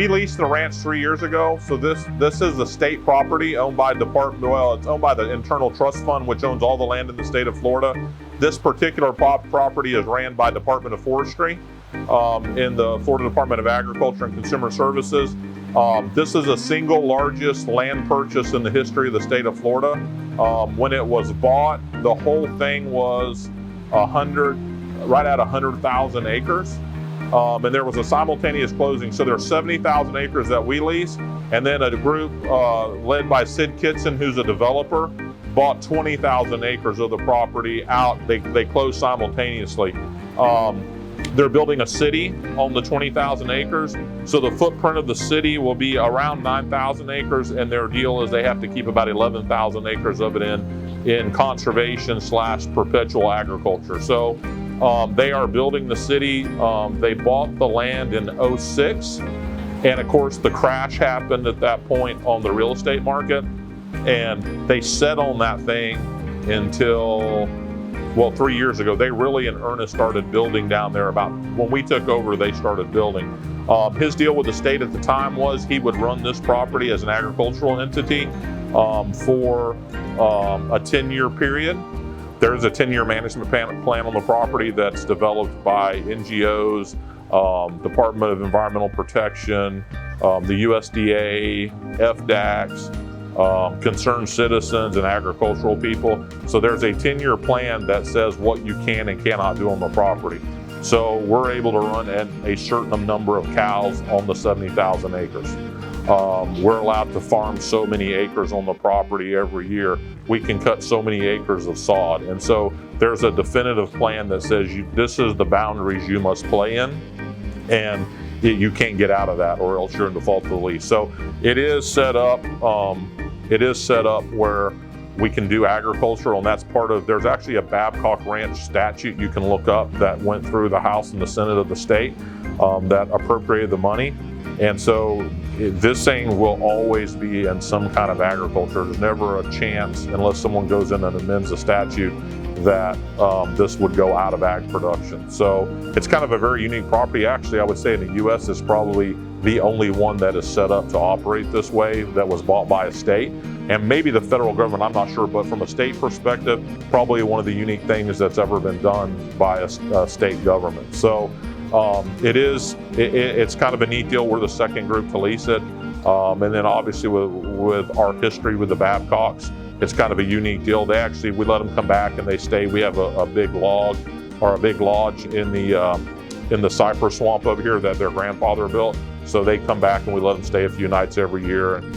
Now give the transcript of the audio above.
We leased the ranch 3 years ago, so this is the state property owned by it's owned by the Internal Trust Fund, which owns all the land in the state of Florida. This particular property is ran by Department of Forestry in the Florida Department of Agriculture and Consumer Services. This is the single largest land purchase in the history of the state of Florida. When it was bought, the whole thing was right at 100,000 acres. And there was a simultaneous closing. So there's 70,000 acres that we lease, and then a group led by Sid Kitson, who's a developer, bought 20,000 acres of the property out. They closed simultaneously. They're building a city on the 20,000 acres. So the footprint of the city will be around 9,000 acres, and their deal is they have to keep about 11,000 acres of it in conservation / perpetual agriculture. So they are building the city. They bought the land in '06, and of course the crash happened at that point on the real estate market, and they sat on that thing until, well, 3 years ago. They really in earnest started building down there. About when we took over, they started building. His deal with the state at the time was he would run this property as an agricultural entity for a 10-year period. There's a 10-year management plan on the property that's developed by NGOs, Department of Environmental Protection, the USDA, FDACs, concerned citizens and agricultural people. So there's a 10-year plan that says what you can and cannot do on the property. So we're able to run a certain number of cows on the 70,000 acres. We're allowed to farm so many acres on the property every year. We can cut so many acres of sod. And so there's a definitive plan that says this is the boundaries you must play in, and you can't get out of that or else you're in default of the lease. So it is set up where we can do agricultural, and that's part of, there's actually a Babcock Ranch statute you can look up that went through the House and the Senate of the state that appropriated the money. And so this thing will always be in some kind of agriculture. There's never a chance, unless someone goes in and amends the statute, that this would go out of ag production. So it's kind of a very unique property. Actually, I would say in the US, it's probably the only one that is set up to operate this way that was bought by a state. And maybe the federal government, I'm not sure, but from a state perspective, probably one of the unique things that's ever been done by a state government. So it's kind of a neat deal. We're the second group to lease it. And then obviously with our history with the Babcocks, it's kind of a unique deal. We let them come back and they stay. We have a big lodge in the cypress swamp over here that their grandfather built. So they come back and we let them stay a few nights every year.